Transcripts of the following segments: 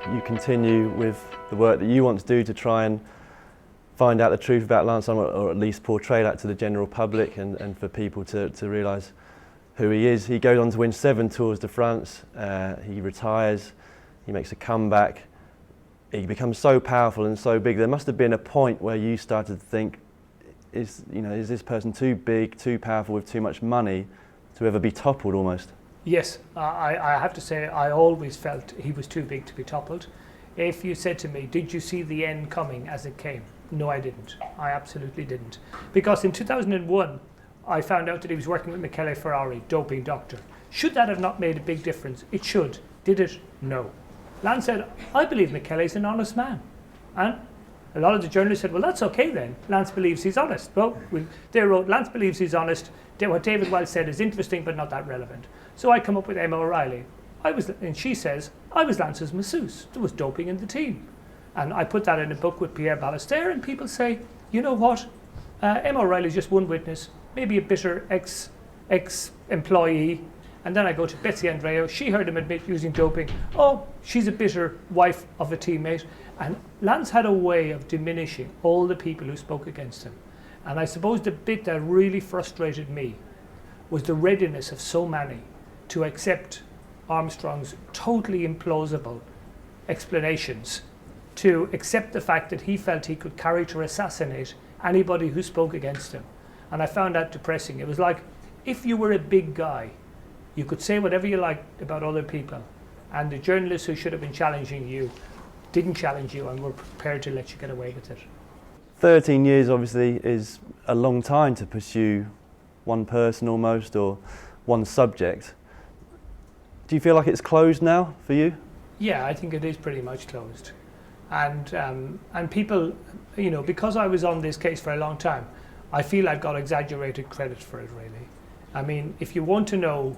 you continue with the work that you want to do to try and find out the truth about Lance Armstrong, or at least portray that to the general public and for people to realise who he is. He goes on to win 7 Tours de France, he retires, he makes a comeback, he becomes so powerful and so big. There must have been a point where you started to think, is this person too big, too powerful, with too much money to ever be toppled almost? Yes, I have to say I always felt he was too big to be toppled. If you said to me, did you see the end coming as it came? No, I didn't. I absolutely didn't. Because in 2001, I found out that he was working with Michele Ferrari, doping doctor. Should that have not made a big difference? It should. Did it? No. Lance said, I believe Michele's an honest man. And a lot of the journalists said, well, that's okay then. Lance believes he's honest. Well, they wrote, Lance believes he's honest. What David Walsh said is interesting, but not that relevant. So I come up with Emma O'Reilly. And she says, I was Lance's masseuse. There was doping in the team. And I put that in a book with Pierre Ballester, and people say, you know what? Emma O'Reilly's just one witness, maybe a bitter ex-employee. And then I go to Betsy Andreo. She heard him admit using doping. Oh, she's a bitter wife of a teammate. And Lance had a way of diminishing all the people who spoke against him. And I suppose the bit that really frustrated me was the readiness of so many to accept Armstrong's totally implausible explanations, to accept the fact that he felt he could character assassinate anybody who spoke against him. And I found that depressing. It was like, if you were a big guy, you could say whatever you liked about other people, and the journalists who should have been challenging you didn't challenge you and were prepared to let you get away with it. 13 years obviously is a long time to pursue one person almost, or one subject. Do you feel like it's closed now for you? Yeah, I think it is pretty much closed. And people, because I was on this case for a long time, I feel I've got exaggerated credit for it, really. I mean, if you want to know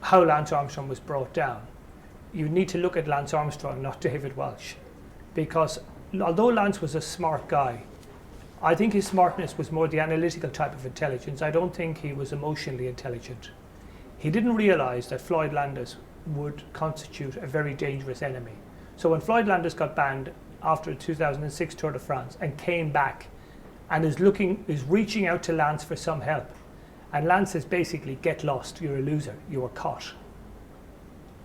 how Lance Armstrong was brought down, you need to look at Lance Armstrong, not David Walsh. Because although Lance was a smart guy, I think his smartness was more the analytical type of intelligence. I don't think he was emotionally intelligent. He didn't realise that Floyd Landis would constitute a very dangerous enemy. So when Floyd Landis got banned after the 2006 Tour de France and came back and is reaching out to Lance for some help, and Lance says basically, get lost, you're a loser, you were caught.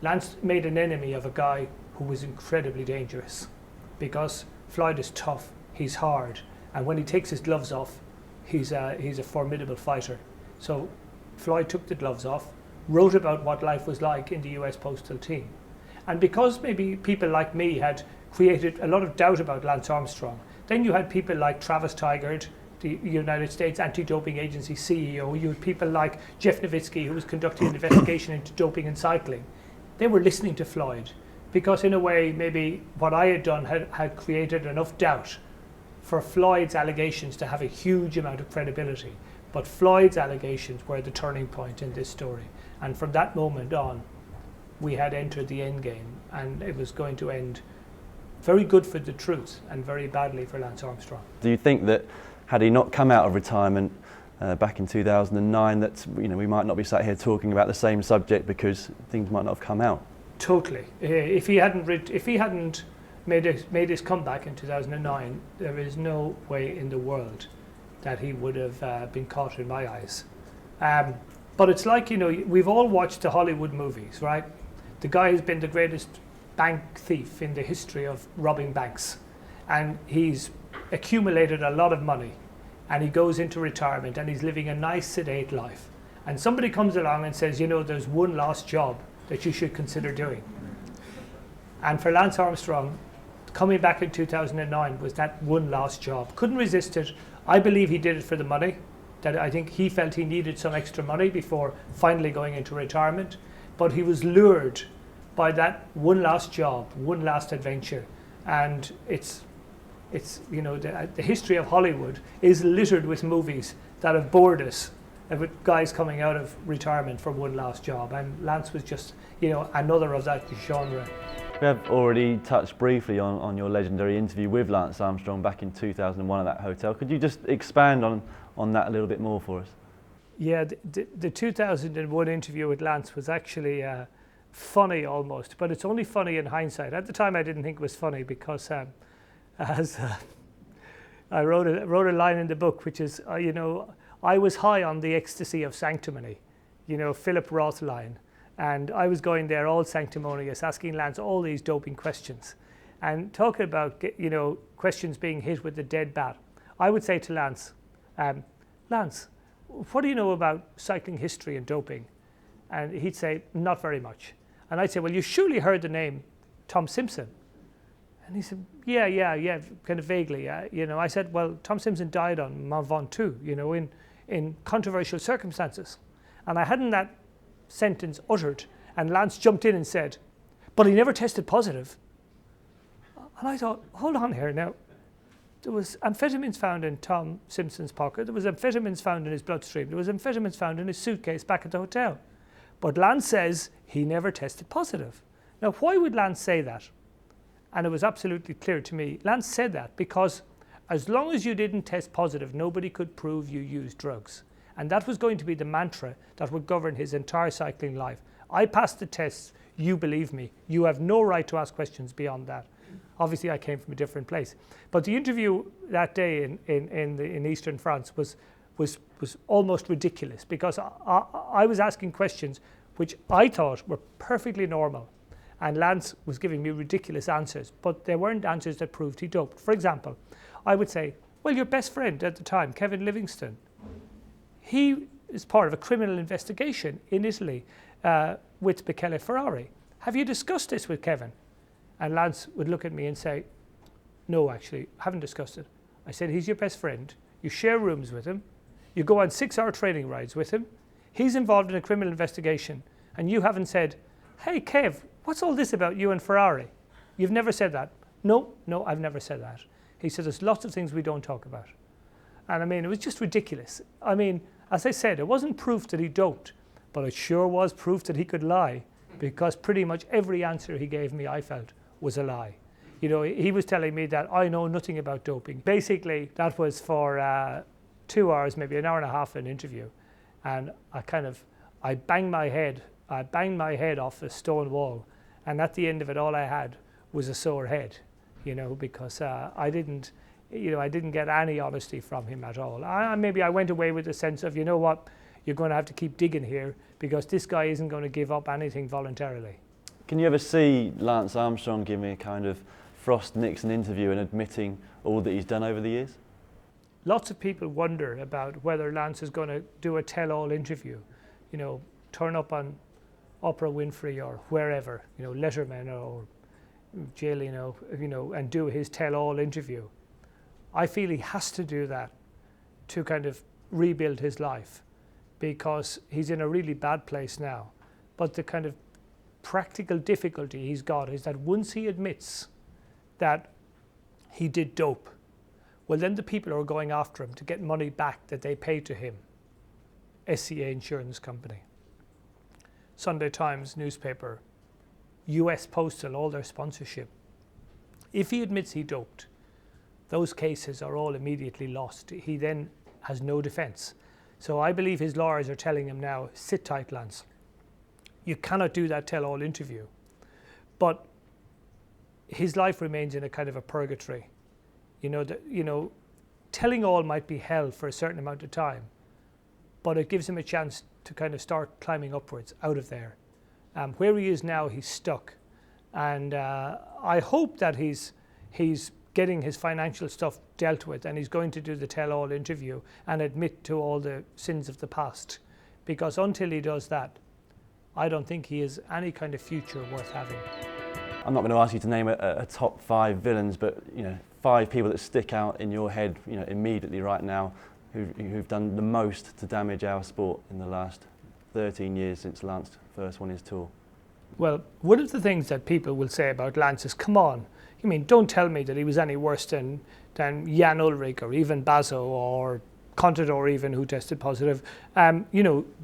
Lance made an enemy of a guy who was incredibly dangerous, because Floyd is tough, he's hard, and when he takes his gloves off, he's a formidable fighter. So Floyd took the gloves off, wrote about what life was like in the US postal team. And because maybe people like me had created a lot of doubt about Lance Armstrong, then you had people like Travis Tigard, the United States Anti-Doping Agency CEO, you had people like Jeff Nowitzki, who was conducting an investigation into doping in cycling. They were listening to Floyd, because in a way, maybe what I had done had created enough doubt for Floyd's allegations to have a huge amount of credibility. But Floyd's allegations were the turning point in this story. And from that moment on, we had entered the end game, and it was going to end very good for the truth and very badly for Lance Armstrong. Do you think that had he not come out of retirement back in 2009, that we might not be sat here talking about the same subject because things might not have come out? Totally. If he hadn't made his comeback in 2009, there is no way in the world that he would have been caught in my eyes. But it's like, we've all watched the Hollywood movies, right? The guy has been the greatest bank thief in the history of robbing banks, and he's accumulated a lot of money, and he goes into retirement and he's living a nice sedate life, and somebody comes along and says, there's one last job that you should consider doing. And for Lance Armstrong, coming back in 2009 was that one last job. Couldn't resist it. I believe he did it for the money, that I think he felt he needed some extra money before finally going into retirement. But he was lured by that one last job, one last adventure. And it's the history of Hollywood is littered with movies that have bored us, with guys coming out of retirement for one last job. And Lance was just, another of that genre. We have already touched briefly on your legendary interview with Lance Armstrong back in 2001 at that hotel. Could you just expand on that a little bit more for us? Yeah, the 2001 interview with Lance was actually funny almost, but it's only funny in hindsight. At the time, I didn't think it was funny because as I wrote a line in the book, which is, I was high on the ecstasy of sanctimony, Philip Roth line. And I was going there all sanctimonious, asking Lance all these doping questions and talking about, questions being hit with the dead bat. I would say to Lance, Lance, what do you know about cycling history and doping? And he'd say, not very much. And I'd say, well, you surely heard the name Tom Simpson. And he said, yeah, kind of vaguely. I said, well, Tom Simpson died on Mont Ventoux, in controversial circumstances. And I hadn't that sentence uttered, and Lance jumped in and said, but he never tested positive. And I thought, hold on here now. There was amphetamines found in Tom Simpson's pocket. There was amphetamines found in his bloodstream. There was amphetamines found in his suitcase back at the hotel. But Lance says he never tested positive. Now, why would Lance say that? And it was absolutely clear to me. Lance said that because as long as you didn't test positive, nobody could prove you used drugs. And that was going to be the mantra that would govern his entire cycling life. I passed the tests, you believe me. You have no right to ask questions beyond that. Obviously, I came from a different place. But the interview that day in Eastern France was almost ridiculous because I was asking questions which I thought were perfectly normal. And Lance was giving me ridiculous answers, but they weren't answers that proved he doped. For example, I would say, well, your best friend at the time, Kevin Livingston, he is part of a criminal investigation in Italy with Michele Ferrari. Have you discussed this with Kevin? And Lance would look at me and say, no, actually, I haven't discussed it. I said, he's your best friend. You share rooms with him. You go on 6-hour training rides with him. He's involved in a criminal investigation. And you haven't said, hey, Kev, what's all this about you and Ferrari? You've never said that. No, I've never said that. He said, there's lots of things we don't talk about. And I mean, it was just ridiculous. I mean, as I said, it wasn't proof that he doped, but it sure was proof that he could lie, because pretty much every answer he gave me, I felt, was a lie. He was telling me that I know nothing about doping. Basically, that was for 2 hours, maybe an hour and a half an interview. And I banged my head off a stone wall. And at the end of it, all I had was a sore head, because I didn't get any honesty from him at all. Maybe I went away with the sense of, you know what, you're going to have to keep digging here because this guy isn't going to give up anything voluntarily. Can you ever see Lance Armstrong giving a kind of Frost-Nixon interview and admitting all that he's done over the years? Lots of people wonder about whether Lance is going to do a tell-all interview, turn up on Oprah Winfrey or wherever, Letterman or Jill, and do his tell-all interview. I feel he has to do that to kind of rebuild his life because he's in a really bad place now. But the kind of practical difficulty he's got is that once he admits that he did dope, well, then the people are going after him to get money back that they paid to him. SCA Insurance Company, Sunday Times newspaper, US Postal, all their sponsorship. If he admits he doped, those cases are all immediately lost. He then has no defense. So I believe his lawyers are telling him now, sit tight, Lance. You cannot do that tell-all interview. But his life remains in a kind of a purgatory. Telling all might be hell for a certain amount of time, but it gives him a chance to kind of start climbing upwards out of there. Where he is now, he's stuck. And I hope that he's getting his financial stuff dealt with and he's going to do the tell-all interview and admit to all the sins of the past. Because until he does that, I don't think he has any kind of future worth having. I'm not going to ask you to name a top 5 villains, but 5 people that stick out in your head immediately right now who've done the most to damage our sport in the last 13 years since Lance first won his tour. Well, one of the things that people will say about Lance is, come on, don't tell me that he was any worse than Jan Ullrich or even Basso or Contador even, who tested positive.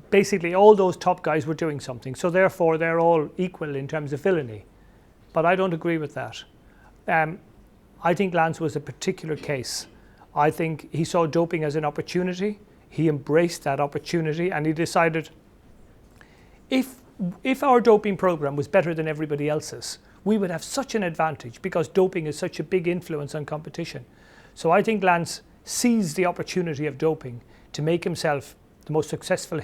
Basically all those top guys were doing something, so therefore they're all equal in terms of villainy. But I don't agree with that. I think Lance was a particular case. I think he saw doping as an opportunity. He embraced that opportunity and he decided, if if our doping program was better than everybody else's, we would have such an advantage because doping is such a big influence on competition. So I think Lance seized the opportunity of doping to make himself the most successful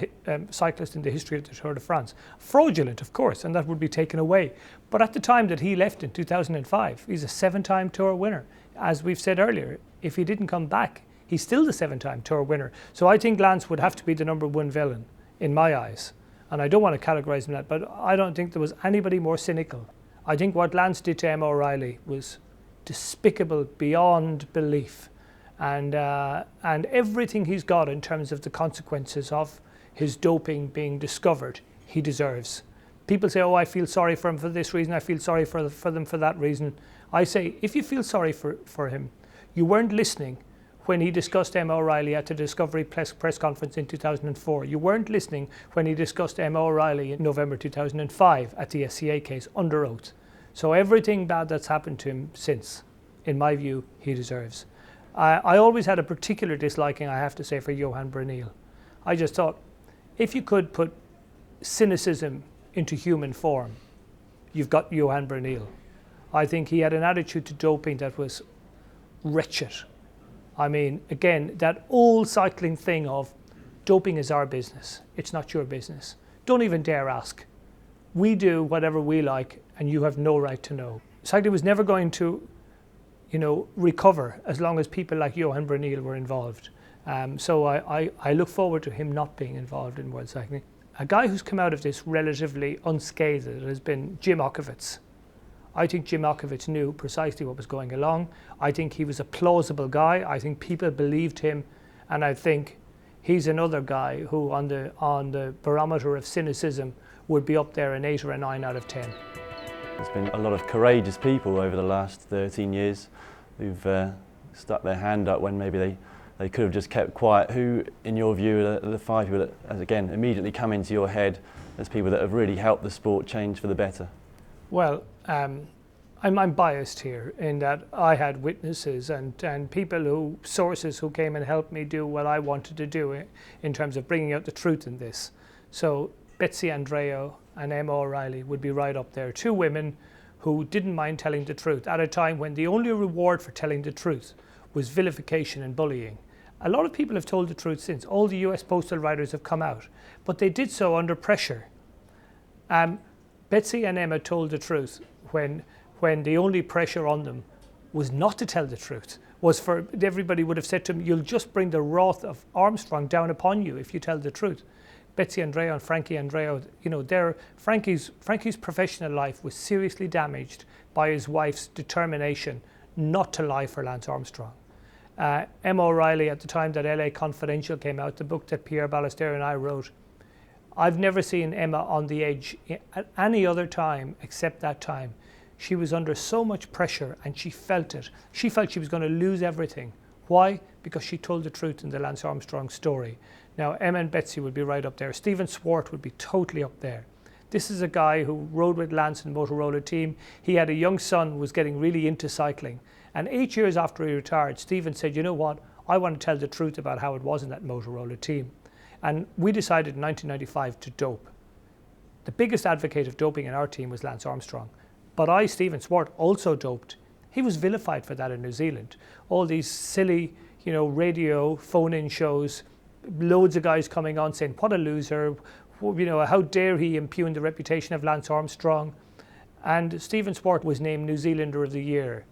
cyclist in the history of the Tour de France. Fraudulent, of course, and that would be taken away. But at the time that he left in 2005, he's a 7-time Tour winner. As we've said earlier, if he didn't come back, he's still the 7-time Tour winner. So I think Lance would have to be the number one villain in my eyes. And I don't want to categorise him that, but I don't think there was anybody more cynical. I think what Lance did to Emma O'Reilly was despicable beyond belief. And everything he's got in terms of the consequences of his doping being discovered, he deserves. People say, oh, I feel sorry for him for this reason, I feel sorry for them for that reason. I say, if you feel sorry for him, you weren't listening when he discussed Emma O'Reilly at the Discovery press conference in 2004. You weren't listening when he discussed Emma O'Reilly in November 2005 at the SCA case under oath. So everything bad that's happened to him since, in my view, he deserves. I always had a particular disliking, I have to say, for Johan Bruyneel. I just thought, if you could put cynicism into human form, you've got Johan Bruyneel. I think he had an attitude to doping that was wretched. I mean, again, that old cycling thing of doping is our business, it's not your business. Don't even dare ask. We do whatever we like and you have no right to know. Cycling was never going to recover as long as people like Johan Bruyneel were involved. So I look forward to him not being involved in world cycling. A guy who's come out of this relatively unscathed has been Jim Ockovitz. I think Jim Ockovitz knew precisely what was going along. I think he was a plausible guy. I think people believed him, and I think he's another guy who on the barometer of cynicism would be up there an 8 or a 9 out of 10. There's been a lot of courageous people over the last 13 years who've stuck their hand up when maybe they could have just kept quiet. Who, in your view, are the 5 people that, as again, immediately come into your head as people that have really helped the sport change for the better? Well, I'm biased here in that I had witnesses and people sources who came and helped me do what I wanted to do in terms of bringing out the truth in this. So Betsy Andreo and Emma O'Reilly would be right up there. 2 women who didn't mind telling the truth at a time when the only reward for telling the truth was vilification and bullying. A lot of people have told the truth since. All the US postal writers have come out, but they did so under pressure. Betsy and Emma told the truth when the only pressure on them was not to tell the truth, was for everybody would have said to them, you'll just bring the wrath of Armstrong down upon you if you tell the truth. Betsy Andreo and Frankie Andreo, Frankie's professional life was seriously damaged by his wife's determination not to lie for Lance Armstrong. Emma O'Reilly, at the time that LA Confidential came out, the book that Pierre Ballester and I wrote, I've never seen Emma on the edge at any other time except that time. She was under so much pressure and she felt it. She felt she was going to lose everything. Why? Because she told the truth in the Lance Armstrong story. Now, Emma and Betsy would be right up there. Stephen Swart would be totally up there. This is a guy who rode with Lance and Motorola team. He had a young son who was getting really into cycling. And 8 years after he retired, Stephen said, you know what? I want to tell the truth about how it was in that Motorola team. And we decided in 1995 to dope. The biggest advocate of doping in our team was Lance Armstrong. But I, Stephen Swart, also doped. He was vilified for that in New Zealand. All these silly, radio phone-in shows, loads of guys coming on saying, what a loser, how dare he impugn the reputation of Lance Armstrong. And Stephen Swart was named New Zealander of the Year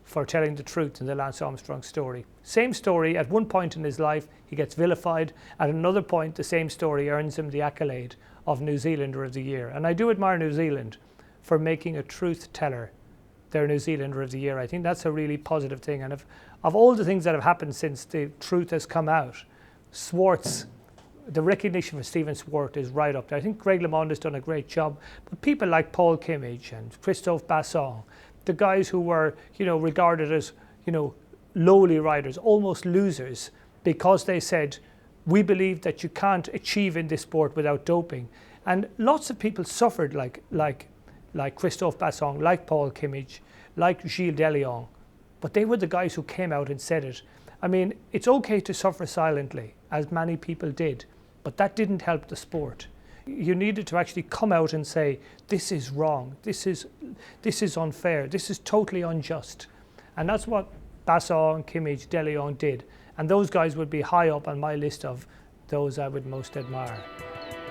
for telling the truth in the Lance Armstrong story. Same story, at one point in his life, he gets vilified. At another point, the same story earns him the accolade of New Zealander of the Year. And I do admire New Zealand for making a truth teller their New Zealander of the Year. I think that's a really positive thing. And of all the things that have happened since the truth has come out, the recognition for Stephen Swart is right up there. I think Greg LeMond has done a great job, but people like Paul Kimmage and Christophe Basson, the guys who were, regarded as, lowly riders, almost losers, because they said, we believe that you can't achieve in this sport without doping. And lots of people suffered like Christophe Basson, like Paul Kimmage, like Gilles Deleon, but they were the guys who came out and said it. I mean, it's okay to suffer silently, as many people did, but that didn't help the sport. you needed to actually come out and say, this is wrong, this is unfair, this is totally unjust. And that's what Bassau and Kimmage, De Leon did. And those guys would be high up on my list of those I would most admire.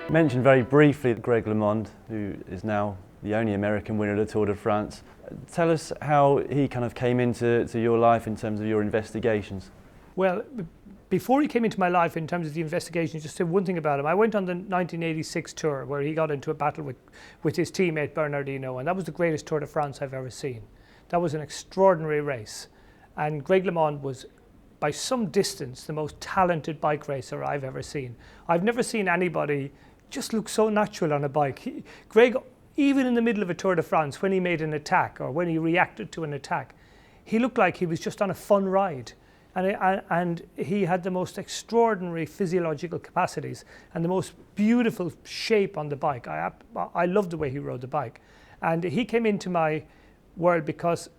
Mentioned very briefly Greg LeMond, who is now the only American winner of the Tour de France. Tell us how he kind of came into your life in terms of your investigations. Well, before he came into my life in terms of the investigations, just say one thing about him. I went on the 1986 Tour where he got into a battle with his teammate Bernardino, and that was the greatest Tour de France I've ever seen. That was an extraordinary race. And Greg LeMond was, by some distance, the most talented bike racer I've ever seen. I've never seen anybody just look so natural on a bike. Greg, even in the middle of a Tour de France, when he made an attack or when he reacted to an attack, he looked like he was just on a fun ride. And he had the most extraordinary physiological capacities and the most beautiful shape on the bike. I loved the way he rode the bike. And he came into my world because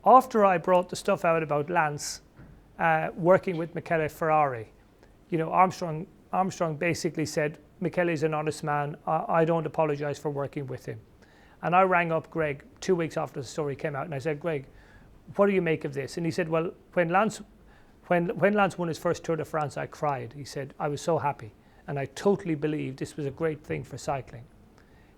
after I brought the stuff out about Lance working with Michele Ferrari, you know, Armstrong basically said, Michele's an honest man, I don't apologize for working with him. And I rang up Greg 2 weeks after the story came out and I said, Greg, what do you make of this? And he said, well, when Lance won his first Tour de France, I cried. He said, I was so happy and I totally believed this was a great thing for cycling.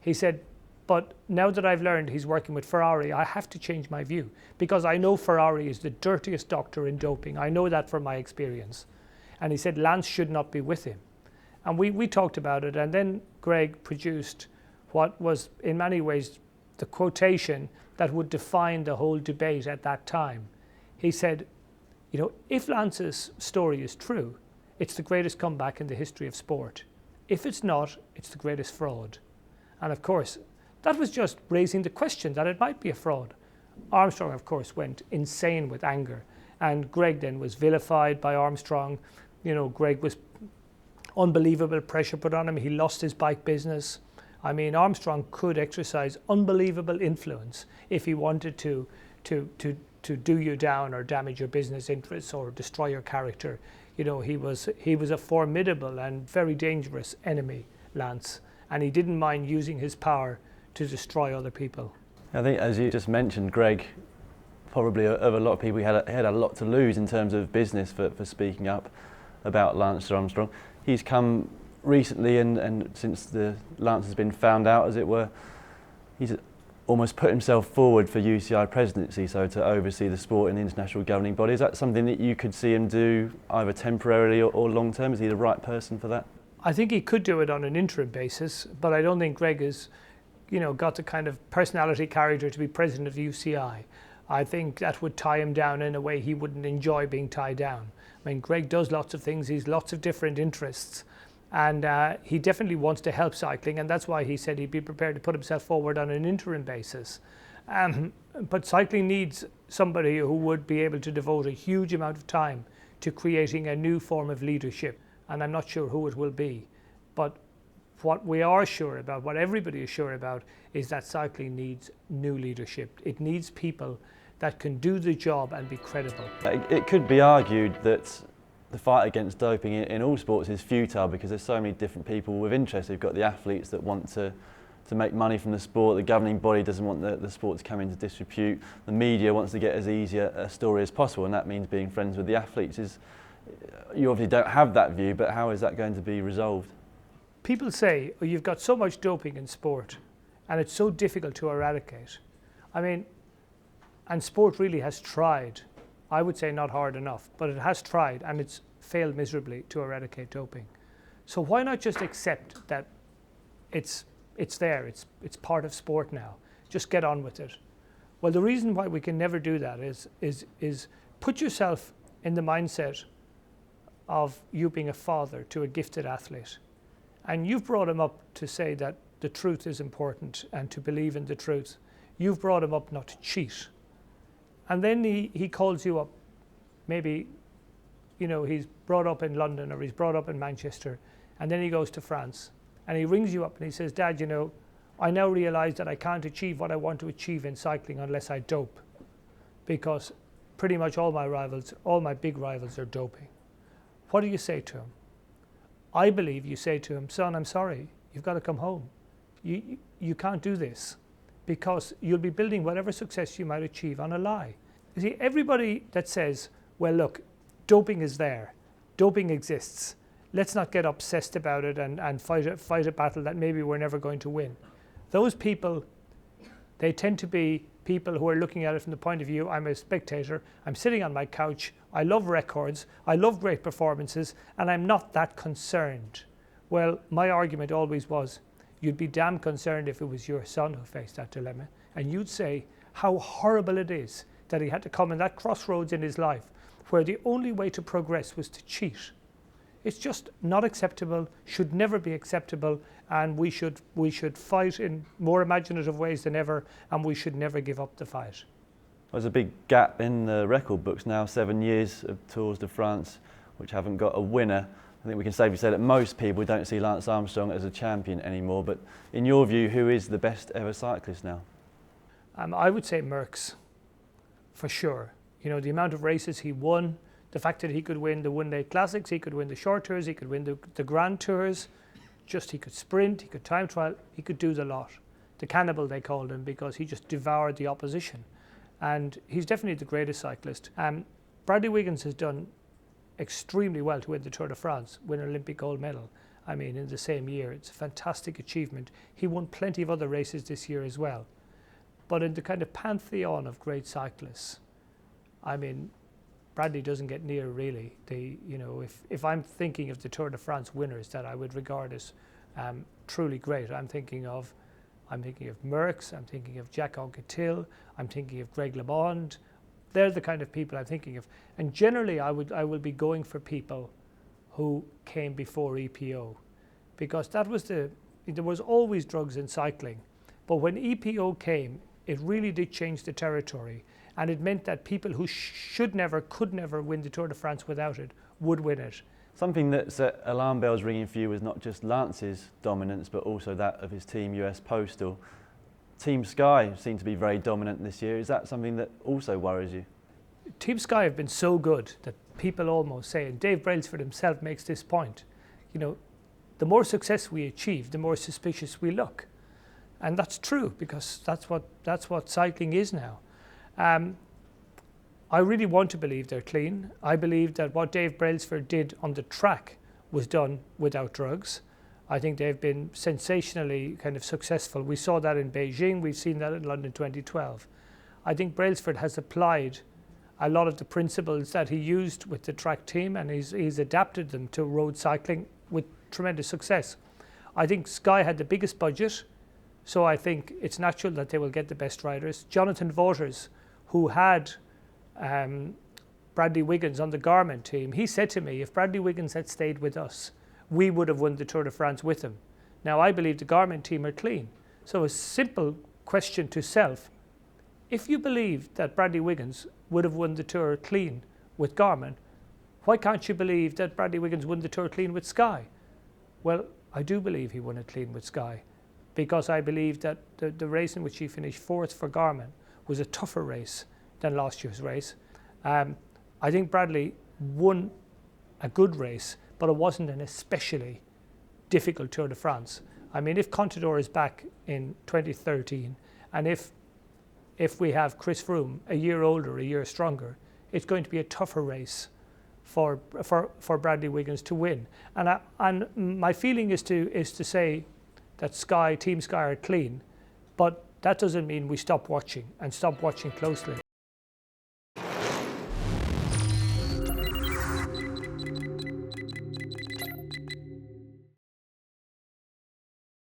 He said, but now that I've learned he's working with Ferrari, I have to change my view because I know Ferrari is the dirtiest doctor in doping. I know that from my experience. And he said, Lance should not be with him. And we talked about it, and then Greg produced what was in many ways the quotation that would define the whole debate at that time. He said, you know, if Lance's story is true, it's the greatest comeback in the history of sport. If it's not, it's the greatest fraud. And of course, that was just raising the question that it might be a fraud. Armstrong, of course, went insane with anger, and Greg then was vilified by Armstrong. You know, Greg was unbelievable pressure put on him. He lost his bike business. I mean, Armstrong could exercise unbelievable influence if he wanted to do you down or damage your business interests or destroy your character. You know, he was a formidable and very dangerous enemy, Lance, and he didn't mind using his power to destroy other people. I think, as you just mentioned, Greg, probably of a lot of people, he had a lot to lose in terms of business for speaking up about Lance Armstrong. He's come recently, and since the Lance has been found out, as it were, he's almost put himself forward for UCI presidency, so to oversee the sport in the international governing body. Is that something that you could see him do either temporarily or long term? Is he the right person for that? I think he could do it on an interim basis, but I don't think Greg has, you know, got the kind of personality character to be president of the UCI. I think that would tie him down in a way he wouldn't enjoy being tied down. I mean, Greg does lots of things, he's lots of different interests, and he definitely wants to help cycling, and that's why he said he'd be prepared to put himself forward on an interim basis. But cycling needs somebody who would be able to devote a huge amount of time to creating a new form of leadership, and I'm not sure who it will be. But what we are sure about, what everybody is sure about, is that cycling needs new leadership. It needs people that can do the job and be credible. It could be argued that the fight against doping in all sports is futile because there's so many different people with interest. You've got the athletes that want to make money from the sport, the governing body doesn't want the sport to come into disrepute, the media wants to get as easy a story as possible, and that means being friends with the athletes. You obviously don't have that view, but how is that going to be resolved? People say, oh, you've got so much doping in sport and it's so difficult to eradicate. I mean, and sport really has tried, I would say not hard enough, but it has tried and it's failed miserably to eradicate doping. So why not just accept that it's there, it's part of sport now, just get on with it. Well, the reason why we can never do that is put yourself in the mindset of you being a father to a gifted athlete. And you've brought him up to say that the truth is important and to believe in the truth. You've brought him up not to cheat. And then he calls you up, maybe, you know, he's brought up in London or he's brought up in Manchester, and then he goes to France and he rings you up and he says, Dad, you know, I now realize that I can't achieve what I want to achieve in cycling unless I dope, because pretty much all my big rivals are doping. What do you say to him? I believe you say to him, son, I'm sorry, you've got to come home. You can't do this, because you'll be building whatever success you might achieve on a lie. You see, everybody that says, well, look, doping is there, doping exists, let's not get obsessed about it and fight a battle that maybe we're never going to win. Those people, they tend to be people who are looking at it from the point of view, I'm a spectator, I'm sitting on my couch, I love records, I love great performances, and I'm not that concerned. Well, my argument always was, you'd be damn concerned if it was your son who faced that dilemma, and you'd say how horrible it is that he had to come in that crossroads in his life where the only way to progress was to cheat. It's just not acceptable, should never be acceptable, and we should fight in more imaginative ways than ever, and we should never give up the fight. There's a big gap in the record books now, 7 years of Tours de France which haven't got a winner. I think we can safely say that most people don't see Lance Armstrong as a champion anymore, but in your view, who is the best ever cyclist now? I would say Merckx, for sure. You know, the amount of races he won, the fact that he could win the one-day classics, he could win the short tours, he could win the grand tours, just he could sprint, he could time trial, he could do the lot. The cannibal, they called him, because he just devoured the opposition. And he's definitely the greatest cyclist. Bradley Wiggins has done extremely well to win the Tour de France, win an Olympic gold medal. I mean, in the same year, it's a fantastic achievement. He won plenty of other races this year as well. But in the kind of pantheon of great cyclists, I mean, Bradley doesn't get near really. If I'm thinking of the Tour de France winners that I would regard as truly great, I'm thinking of Merckx, I'm thinking of Jacques Anquetil, I'm thinking of Greg LeMond. They're the kind of people I'm thinking of. And generally, I will be going for people who came before EPO, because there was always drugs in cycling, but when EPO came, it really did change the territory, and it meant that people who could never win the Tour de France without it would win it. Something that set alarm bells ringing for you was not just Lance's dominance, but also that of his team, US Postal. Team Sky seemed to be very dominant this year. Is that something that also worries you? Team Sky have been so good that people almost say, and Dave Brailsford himself makes this point, you know, the more success we achieve, the more suspicious we look. And that's true, because that's what cycling is now. I really want to believe they're clean. I believe that what Dave Brailsford did on the track was done without drugs. I think they've been sensationally kind of successful. We saw that in Beijing, we've seen that in London 2012. I think Brailsford has applied a lot of the principles that he used with the track team, and he's adapted them to road cycling with tremendous success. I think Sky had the biggest budget, so I think it's natural that they will get the best riders. Jonathan Vaughters, who had Bradley Wiggins on the Garmin team, he said to me, if Bradley Wiggins had stayed with us, we would have won the Tour de France with him. Now, I believe the Garmin team are clean. So a simple question to self, if you believe that Bradley Wiggins would have won the Tour clean with Garmin, why can't you believe that Bradley Wiggins won the Tour clean with Sky? Well, I do believe he won it clean with Sky, because I believe that the race in which he finished fourth for Garmin was a tougher race than last year's race. I think Bradley won a good race, but it wasn't an especially difficult Tour de France. I mean, if Contador is back in 2013, and if we have Chris Froome a year older, a year stronger, it's going to be a tougher race for Bradley Wiggins to win. And my feeling is to say that Team Sky are clean, but that doesn't mean we stop watching, and stop watching closely.